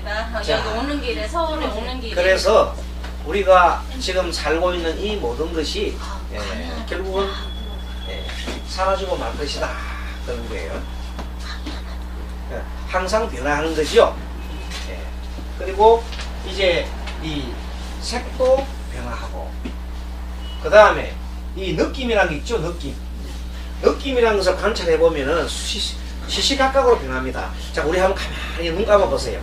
맞습니다. 자, 여기 오는 길에 서울에 오는 길에 그래서 우리가 지금 살고 있는 이 모든 것이 결국은 사라지고 말 것이다 그런 거예요. 항상 변화하는 것이요. 그리고 이제 이 색도 변화하고 그 다음에 이 느낌이란 게 있죠. 느낌이라는 것을 관찰해 보면은 시시각각으로 변합니다. 자, 우리 한번 가만히 눈 감아 보세요.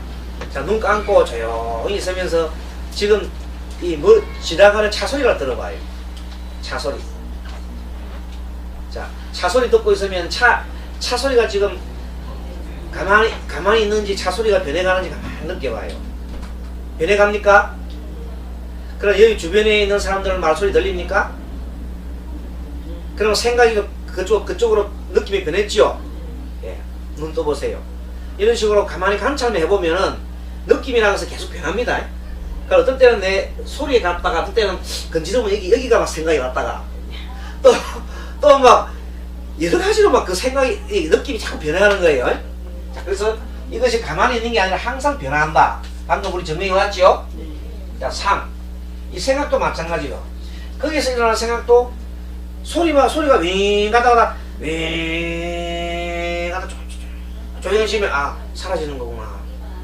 자, 눈 감고 조용히 있으면서 지금 이 뭐 지나가는 차 소리를 들어봐요. 차 소리. 자, 차 소리 듣고 있으면 차 소리가 지금 가만히 있는지 차 소리가 변해가는지 가만히 느껴봐요. 변해갑니까? 그럼 여기 주변에 있는 사람들은 말소리 들립니까? 그럼 생각이 그쪽으로 느낌이 변했죠? 예, 눈 떠보세요. 이런 식으로 가만히 관찰만 해보면은 느낌이라는 것은 계속 변합니다. 그러니까 어떤 때는 내 소리에 갔다가 어떤 때는 건지르면 여기가 막 생각이 왔다가 또 막 여러 가지로 막 그 생각이 느낌이 자꾸 변해가는 거예요. 자, 그래서 이것이 가만히 있는 게 아니라 항상 변화한다. 방금 우리 증명해 왔죠? 자, 이 생각도 마찬가지로 거기서 일어나는 생각도 소리가 윙 가다가 윙 가다 조용해지면 사라지는 거구나.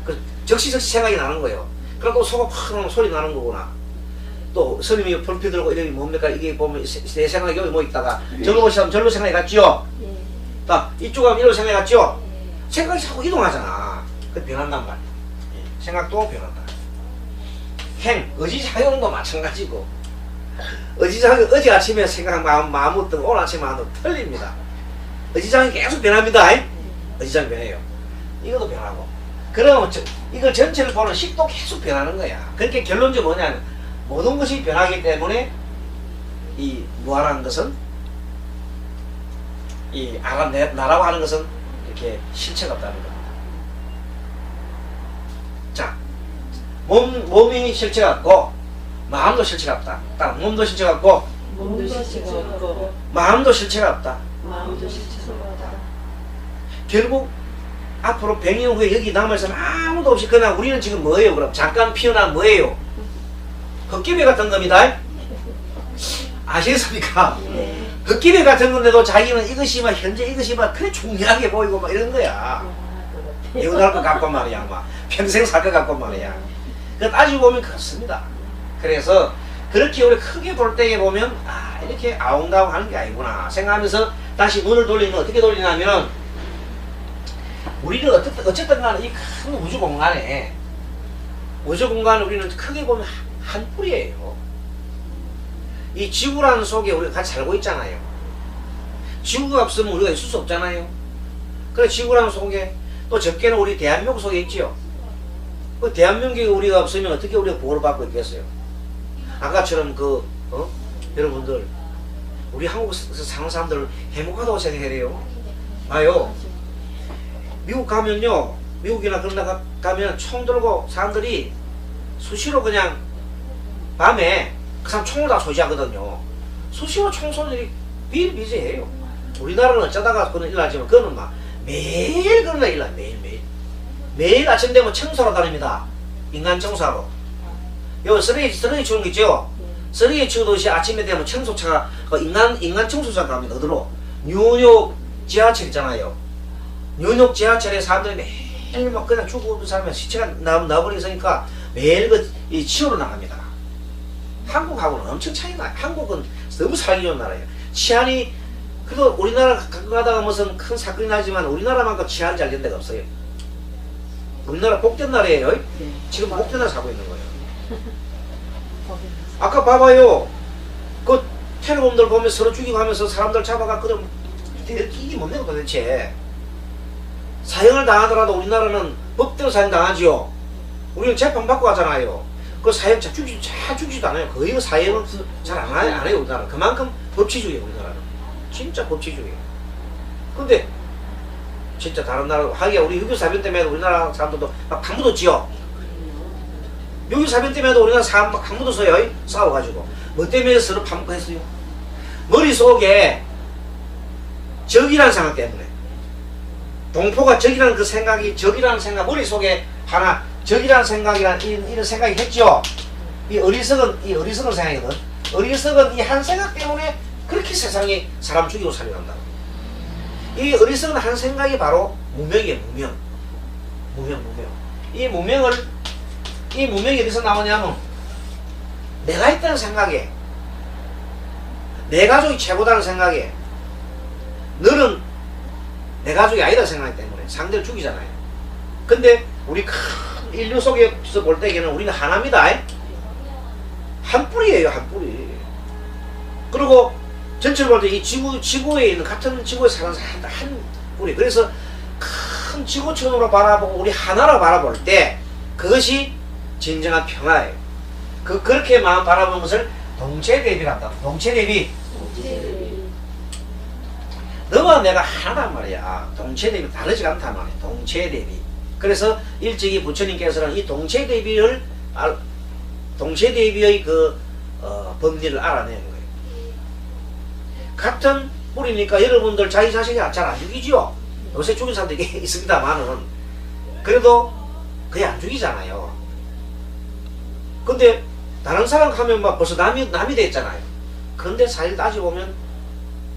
그 즉시 생각이 나는 거예요. 그리고 속아 팍 소리 나는 거구나. 또 스님이 불피 들고 이게 뭡니까? 이게 보면 내 생각이 여기 뭐 있다가 절로 오시면 절로 생각이 갔죠? 딱 이쪽 하면 이로 생각이 갔죠? 생각이 자꾸 이동하잖아. 그 변한단 말이야. 생각도 변한다. 의지작용도 마찬가지고 어제 아침에 생각 마음 어떤 오늘 아침에 마음도 틀립니다. 의지작용이 계속 변합니다. 의지작용 변해요. 이것도 변하고 그러면 이걸 전체를 보는 식도 계속 변하는 거야. 그러니까 결론적으로 뭐냐면 모든 것이 변하기 때문에 이 무아라는 것은 이 나라고 하는 것은 이렇게 실체가 없다는 겁니다. 자, 몸이 실체가 없고 마음도 실체가 없다. 딱 몸도 실체가 없고 마음도 실체가 없다. 결국 앞으로 100년 후에 여기 남아있으면 아무도 없이 그냥 우리는 지금 뭐예요? 그럼 잠깐 피어난 뭐예요? 헛기배 같은 겁니다. 아시겠습니까? 헛기배 같은 건데도 자기는 이것이 막 현재 이것이 막 그래 중요하게 보이고 막 이런 거야. 이혼할 것 같고 말이야. 막 평생 살 것 같고 말이야. 그 따지고 보면 그렇습니다. 그래서 그렇게 우리 크게 볼 때에 보면 이렇게 아웅다웅 하는 게 아니구나 생각하면서 다시 눈을 돌리면 어떻게 돌리냐면 우리는 어쨌든 간에 이 큰 우주 공간에 우리는 크게 보면 한 뿌리예요. 이 지구라는 속에 우리가 같이 살고 있잖아요. 지구가 없으면 우리가 있을 수 없잖아요. 그래 지구라는 속에 또 적게는 우리 대한민국 속에 있지요. 그 대한민국에 우리가 없으면 어떻게 우리가 보호를 받고 있겠어요? 아까처럼 여러분들 우리 한국에서 사는 사람들 행복하다고 생각해야 돼요. 미국 가면요, 미국이나 그런 데 가면 총 들고 사람들이 수시로 그냥 밤에 그 사람 총을 다 소지하거든요. 수시로 총 소지들이 비일비재해요. 우리나라는 어쩌다가 그런 일 하지만 그거는 막 매일 그런 일 나요. 매일 아침 되면 청소하러 다닙니다. 인간 청소하러. 요 쓰레기 치우는 거 있죠? 쓰레기 치우듯이 아침에 되면 청소차가 인간 청소차가 갑니다. 어디로? 뉴욕 지하철 있잖아요. 뉴욕 지하철에 사람들이 매일 막 그냥 죽어오는 사람이 시체가 나버리고 있으니까 매일 이 치우러 나갑니다. 한국하고는 엄청 차이 나요. 한국은 너무 살기 좋은 나라예요. 치안이 그래도 우리나라 가끔 가다가 무슨 큰 사건이 나지만 우리나라만큼 치안 잘 된 데가 없어요. 우리나라 복된 나라예요. 지금 복된 나라 살고 있는 거예요. 아까 봐봐요. 그 테러범들 보면 서로 죽이고 하면서 사람들 잡아가 그럼 이게 뭡니까 도대체. 사형을 당하더라도 우리나라는 법대로 사형 당하지요. 우리는 재판받고 하잖아요. 그 사형 잘 죽이지도 않아요. 거의 사형을 잘 안 해요. 우리나라는. 그만큼 법치주의예요. 우리나라는. 진짜 법치주의예요. 근데 진짜 다른 나라 하기야 우리 6.25 사변 때문에 우리나라 사람들도 막 파묻었지요. 6.25 사변 때문에도 우리나라 사람 막 파묻었어요. 싸워가지고. 뭐 때문에 서로 파묻고 했어요? 머릿속에 적이라는 생각 때문에. 동포가 적이라는 그 생각이 적이라는 생각 머릿속에 하나 적이라는 생각이란 이런 생각이 했죠. 이 어리석은 생각이거든. 어리석은 이 한 생각 때문에 그렇게 세상에 사람 죽이고 살려간다. 이 어리석은 한 생각이 바로 무명이에요. 무명. 이 무명이 어디서 나오냐면 내가 있다는 생각에, 내 가족이 최고다는 생각에, 너는 내 가족이 아니다는 생각 때문에 상대를 죽이잖아요. 근데 우리 큰 인류 속에서 볼 때에는 우리는 하나입니다. 한 뿌리예요, 한 뿌리. 그리고 전체를 볼 때 이 지구에 있는, 같은 지구에 사는 사람들 한 뿌리. 그래서 큰 지구촌으로 바라보고 우리 하나로 바라볼 때 그것이 진정한 평화예요. 그렇게 마음 바라보는 것을 동체대비란다. 동체대비. 너와 내가 하나단 말이야. 동체대비 다르지 않단 말이야. 동체대비. 그래서 일찍이 부처님께서는 이 동체대비의 그 법리를 알아내는 거예요. 같은 뿌리니까 여러분들 자기 자식이 잘 안 죽이죠. 요새 죽인 사람들이 있습니다만은 그래도 거의 안 죽이잖아요. 근데 다른 사람 하면 막 벌써 남이 됐잖아요. 그런데 사실 따져보면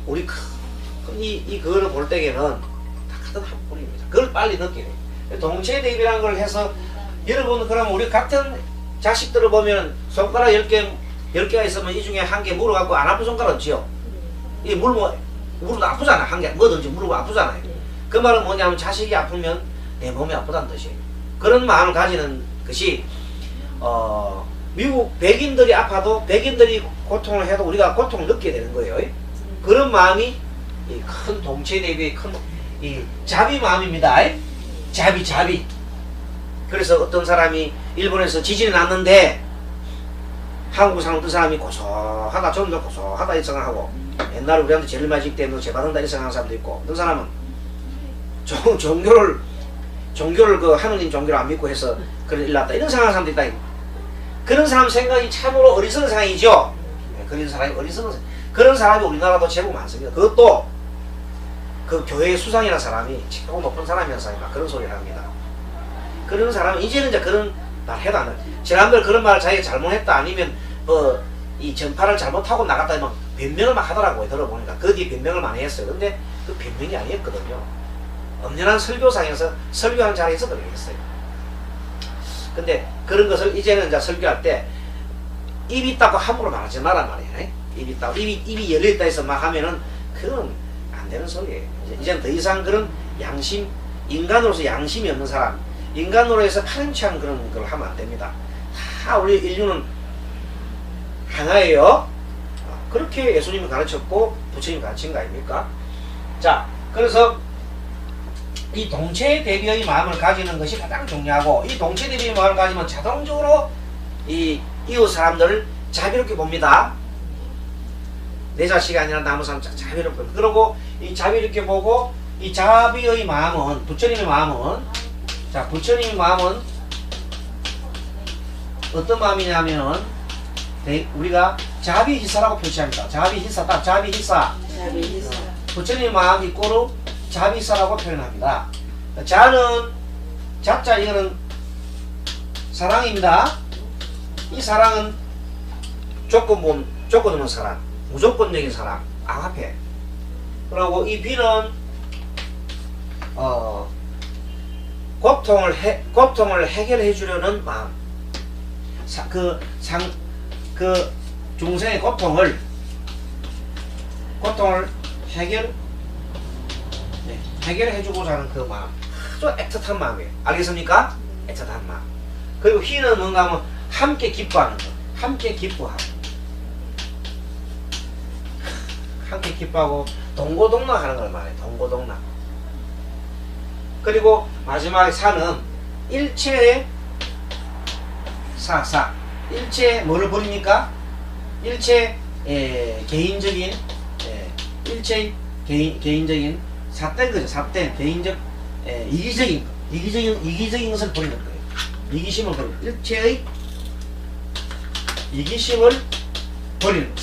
우리 그거를 볼 때에는 다 같은 한 뿌리입니다. 그걸 빨리 느끼게 돼요. 동체대비라는 걸 해서 여러분, 그럼 우리 같은 자식들을 보면 손가락 10개가 있으면 이 중에 한 개 물어갖고 안 아픈 손가락 없지요? 이 물어도 아프잖아. 한 개 뭐든지 물어도 아프잖아요. 그 말은 뭐냐면 자식이 아프면 내 몸이 아프다는 뜻이에요. 그런 마음을 가지는 것이 미국 백인들이 아파도 백인들이 고통을 해도 우리가 고통을 느끼게 되는 거예요. 그런 마음이 이 큰 동체대비의 큰 이 자비 마음입니다. 자비. 그래서 어떤 사람이 일본에서 지진이 났는데 한국 사람 어떤 사람이 고소하다, 좀 더 고소하다 이 생각하고, 옛날에 우리한테 제일 많이 때문에 죄받는다 이 생각하는 사람도 있고, 어떤 사람은 종교를 그 하느님 종교를 안 믿고 해서 그런 일 났다 이런 생각하는 사람도 있다. 그런 사람 생각이 참으로 어리석은 생각이죠. 그런 사람이 어리석은 생각. 그런 사람이 우리나라도 제법 많습니다. 그것도 그 교회의 수상이라는 사람이 최고 높은 사람이라는 사람이 막 그런 소리를 합니다. 그런 사람은 이제는 이제 그런 말 해도 안 해. 사람들 그런 말을 자기가 잘못했다 아니면 뭐 이 전파를 잘못하고 나갔다 하면 변명을 막 하더라고요. 들어보니까 그 뒤에 변명을 많이 했어요. 근데 그 변명이 아니었거든요. 엄연한 설교상에서 설교하는 자리에서 그러겠어요. 근데 그런 것을 이제는 이제 설교할 때 입이 있다고 함부로 말하지 말란 말이에요. 입이 있다고 입이 열려있다 해서 막 하면은 그건 안 되는 소리예요. 이제는 더 이상 그런 양심, 인간으로서 양심이 없는 사람, 인간으로 해서 파렴치한 그런 걸 하면 안 됩니다. 다 우리 인류는 하나예요. 그렇게 예수님이 가르쳤고 부처님이 가르친 거 아닙니까? 자, 그래서 이 동체대비의 마음을 가지는 것이 가장 중요하고, 이 동체대비의 마음을 가지면 자동적으로 이 이웃 사람들을 자비롭게 봅니다. 내 자식이 아니라 남의 사람 자비롭게 봅니다. 그리고 이 자비롭게 보고, 이 자비의 마음은, 부처님의 마음은, 자, 부처님의 마음은 어떤 마음이냐면 우리가 자비희사라고 표시합니다. 자비희사, 딱 자비희사. 부처님의 마음 이꼬르 자비희사라고 표현합니다. 자는, 자자 이거는 사랑입니다. 이 사랑은 조건 없는 사랑, 무조건적인 사랑, 아가페. 그리고 이 비는 고통을 해결해 주려는 마음. 그 중생의 고통을 해결해 주고자 하는 그 마음. 아주 애틋한 마음이에요. 알겠습니까? 애틋한 마음. 그리고 희는 뭔가 하면 함께 기뻐하는 거. 함께 기뻐하고. 함께 기뻐하고 동고동락 하는 걸 말해요. 동고동락. 그리고 마지막에 사는 일체의 사. 일체 뭐를 버립니까? 일체 개인적인 개인적인 삿된 거죠. 삿된 개인적 이기적인 것을 버리는 거예요. 이기심을 버리는, 일체의 이기심을 버리는,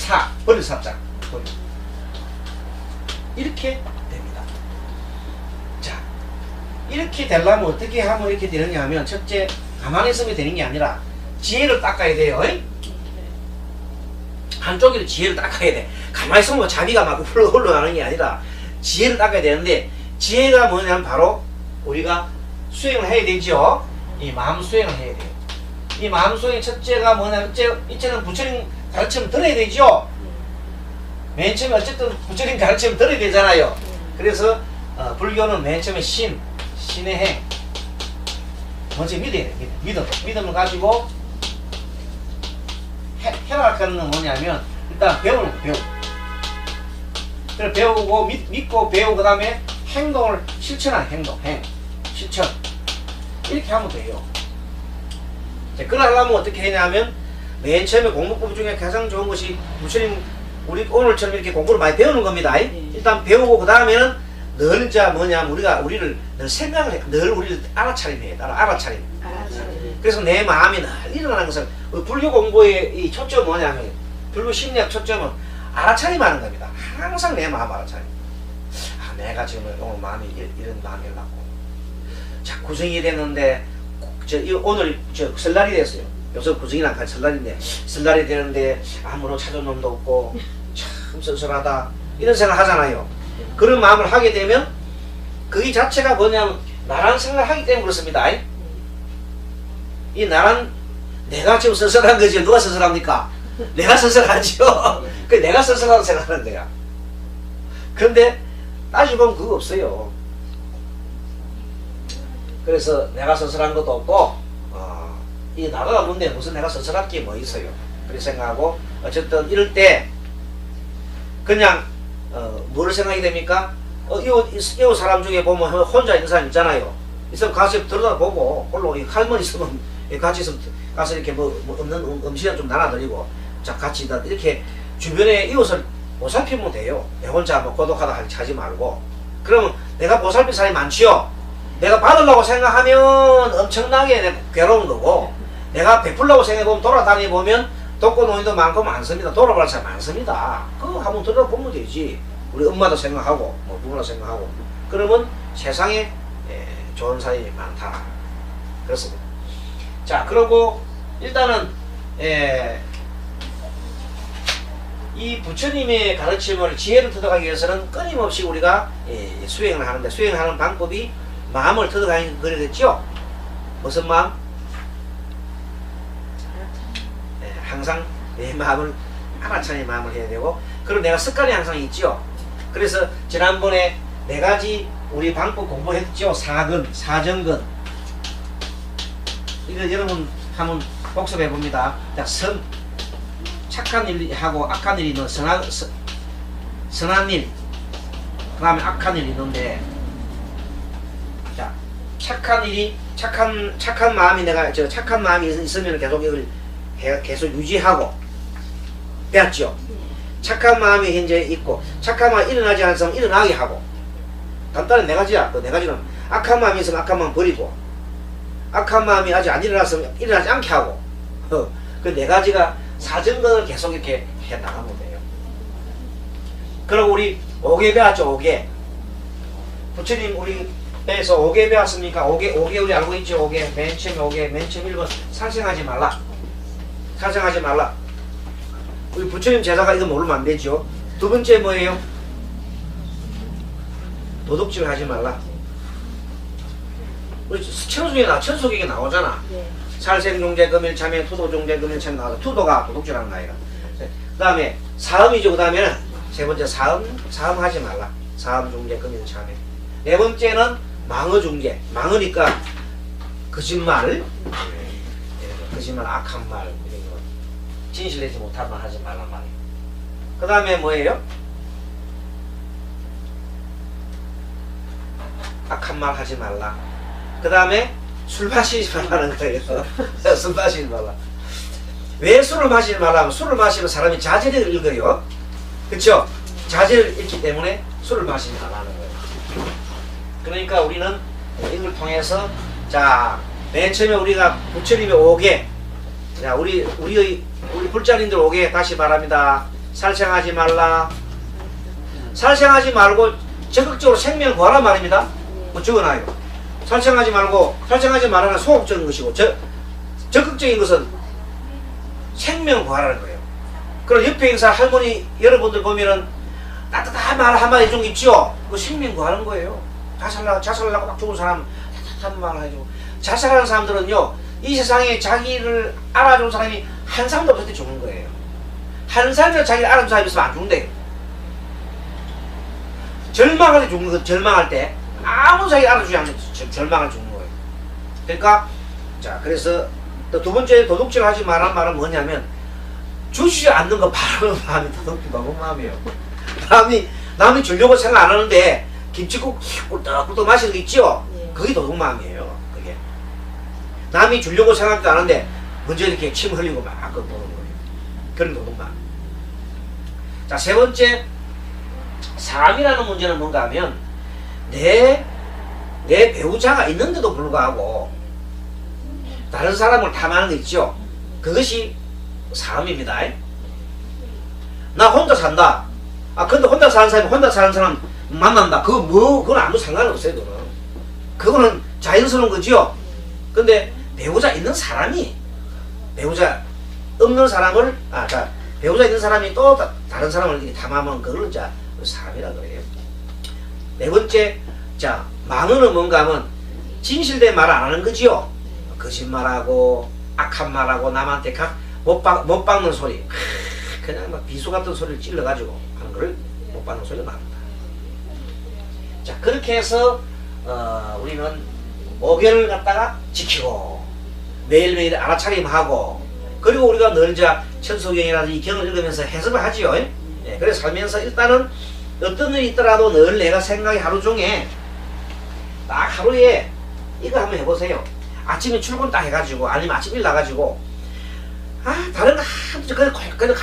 버릴 사자 버리는. 이렇게 됩니다. 자, 이렇게 되려면 어떻게 하면 이렇게 되느냐 하면, 첫째 가만히 있으면 되는 게 아니라 지혜를 닦아야 돼요. 한쪽으로 지혜를 닦아야 돼. 가만히 있으면 뭐 자비가 막 흘러나는 게 아니라 지혜를 닦아야 되는데, 지혜가 뭐냐면 바로 우리가 수행을 해야 되죠. 이 마음 수행을 해야 돼요. 이 마음 수행의 첫째가 뭐냐면, 이제는 부처님 가르침을 들어야 되죠. 맨 처음에 어쨌든 부처님 가르침을 들어야 되잖아요. 그래서 불교는 맨 처음에 신의 행, 먼저 믿어야 돼. 믿음을 가지고 해나가는 건 뭐냐면, 일단 배우는 거, 그래 배우고 믿고 배우고, 그 다음에 행동을 실천하는 실천, 이렇게 하면 돼요. 자, 그걸 하려면 어떻게 하냐면, 맨 처음에 공부법 중에 가장 좋은 것이 부처님 우리 오늘처럼 이렇게 공부를 많이 배우는 겁니다. 일단 배우고, 그 다음에는 늘 이제 뭐냐면 우리를 늘 생각을 해, 늘 우리를 알아차림해요. 알아차림. 그래서 내 마음이 늘 일어나는 것은, 불교 공부의 이 초점은 뭐냐면, 불교 심리학 초점은 알아차림하는 겁니다. 항상 내 마음 알아차림. 내가 지금 오늘 마음이 이런 마음이 났고, 자, 구성이 됐는데, 오늘 설날이 됐어요. 요새 구성이랑 같이 설날인데, 설날이 되는데 아무런 찾은 놈도 없고 참 씁쓸하다, 이런 생각을 하잖아요. 그런 마음을 하게 되면 그 자체가 뭐냐면 나라는 생각을 하기 때문에 그렇습니다. 이 나란, 내가 지금 쓸쓸한 거지. 누가 쓸쓸합니까? 내가 쓸쓸하죠. 그 내가 쓸쓸하다고 생각하는 거야. 그런데 따지보면 그거 없어요. 그래서 내가 쓸쓸한 것도 없고, 이 나라가 뭔데 무슨 내가 쓸쓸할 게 뭐 있어요. 그렇게 생각하고, 어쨌든 이럴 때 그냥 뭐를 생각이 됩니까? 이웃 사람 중에 보면 혼자 있는 사람 있잖아요. 있으면 가서 들여다보고, 홀로 할머니 있으면 같이 있으면 가서 이렇게 뭐 없는 음식을 좀 나눠드리고, 자, 같이 이렇게 주변에 이웃을 보살피면 돼요. 내 혼자 뭐 고독하다 하지 말고. 그러면 내가 보살필 사람이 많지요. 내가 받으려고 생각하면 엄청나게 괴로운 거고, 내가 베풀려고 생각해보면, 돌아다니보면 독거노인도 많고 많습니다. 돌아볼 사람 많습니다. 그거 한번 들어보면 되지. 우리 엄마도 생각하고 뭐 누구나 생각하고, 그러면 세상에 좋은 사람이 많다. 그렇습니다. 자, 그리고 일단은 이 부처님의 가르침을, 지혜를 터득하기 위해서는 끊임없이 우리가 수행을 하는데, 수행하는 방법이 마음을 터득하는 거겠죠. 무슨 마음? 항상 내 마음을 알아차리는 마음을 해야 되고, 그리고 내가 습관이 항상 있죠. 그래서 지난번에 4가지 우리 방법 공부했죠. 사정근. 이거 여러분 한번 복습해 봅니다. 자, 착한 일하고 악한 일이 있는 선한 일, 그 다음에 악한 일이 있는데, 자, 착한 마음이, 내가 착한 마음이 있으면 계속 이걸 계속 유지하고, 배웠죠? 착한 마음이 현재 있고, 착한 마음이 일어나지 않으면 일어나게 하고, 간단히 4가지야. 그 4가지는 악한 마음이 있으면 악한 마음 버리고, 악한 마음이 아직 안 일어났으면 일어나지 않게 하고, 그 4가지가 사정근을 계속 이렇게 해 나가면 돼요. 그리고 우리 5개 배웠죠. 5개. 부처님 우리 배에서 5개 배웠습니까? 5개 우리 알고 있죠. 5개. 맨 처음에 5개. 맨 처음 1번 살생하지 말라. 살생하지 말라. 우리 부처님 제자가 이거 모르면 안 되죠. 2번째 뭐예요? 도둑질 하지 말라. 우리 천속에게 나오잖아. 네. 살생종재 금일참회, 투도종재 금일참회 나와서, 투도가 도둑질하는 거 아니라. 그 다음에 사음이죠. 그 다음에는 3번째 사음하지 말라. 사음종재 금일참회. 4번째는 망어종재. 망어니까 거짓말, 악한 말, 진실되지 못한 말 하지 말란 말이에요. 그 다음에 뭐예요? 악한 말 하지 말라. 그 다음에 술 마시지 말라는 거예요. 술 마시지 말라. 왜 술을 마시지 말라 하면, 술을 마시면 사람이 자제를 읽어요. 그쵸? 자제를 읽기 때문에 술을 마시지 말라는 거예요. 그러니까 우리는 이걸 통해서, 자, 맨 처음에 우리가 부처님의 5개, 자, 우리 불자님들 5개 다시 말합니다. 살생하지 말라. 살생하지 말고 적극적으로 생명을 구하란 말입니다. 뭐 적어놔요. 살생하지 말고, 살생하지 말라는 소극적인 것이고, 적극적인 것은 생명 부활하는 거예요. 그럼 옆에 있는 사람 할머니 여러분들 보면은 따뜻한 말 한마디 해준 거 있죠? 그 생명 구하는 거예요. 자살하려고 막 죽은 사람 따뜻한 말 해주고. 자살하는 사람들은요, 이 세상에 자기를 알아준 사람이 한 사람도 없을 때 죽는 거예요. 한 사람이라도 자기를 알아준 사람이 있으면 안 죽는데요. 절망할 때 죽는 거, 절망할 때 아무 자기 알아주지 않는 절망을 죽는 거예요. 그러니까 자, 그래서 또 두 번째 도둑질 하지 말라는 말은 뭐냐면, 주시지 않는 거 바라는 마음이 도둑질 너무 마음이에요. 남이 주려고 생각 안 하는데 김치국 꿀떡꿀떡 마시는 거 있죠? 그게 도둑 마음이에요. 그게 남이 주려고 생각도 안 하는데 먼저 이렇게 침 흘리고 막 보는 거예요. 그런 도둑 마음. 자, 세 번째, 사람이라는 문제는 뭔가 하면 내 배우자가 있는데도 불구하고 다른 사람을 탐하는 거 있죠? 그것이 사람입니다. 나 혼자 산다. 근데 혼자 사는 사람 만난다. 그건 아무 상관없어요, 그거는 자연스러운 거지요. 근데 배우자 있는 사람이, 배우자 없는 사람을, 배우자 있는 사람이 또 다른 사람을 이렇게 탐하면 그걸 이제 사람이라 그래요. 네 번째, 자, 망언은 뭔가 하면 진실된 말을 안 하는 거지요. 거짓말하고, 악한 말하고, 남한테 못 박는 소리. 그냥 막 비수 같은 소리를 찔러가지고 하는 걸 못 받는 소리가 나옵니다. 자, 그렇게 해서 우리는 목요를 갖다가 지키고 매일매일 알아차림하고, 그리고 우리가 늘 이제 천수경이라든지 이 경을 읽으면서 해석을 하지요. 예, 그래서 살면서 일단은 어떤 일이 있더라도 늘 내가 생각이 하루 중에 딱 하루에 이거 한번 해보세요. 아침에 출근 딱 해가지고, 아니면 아침 일 나가지고 다른 거 아무튼 그냥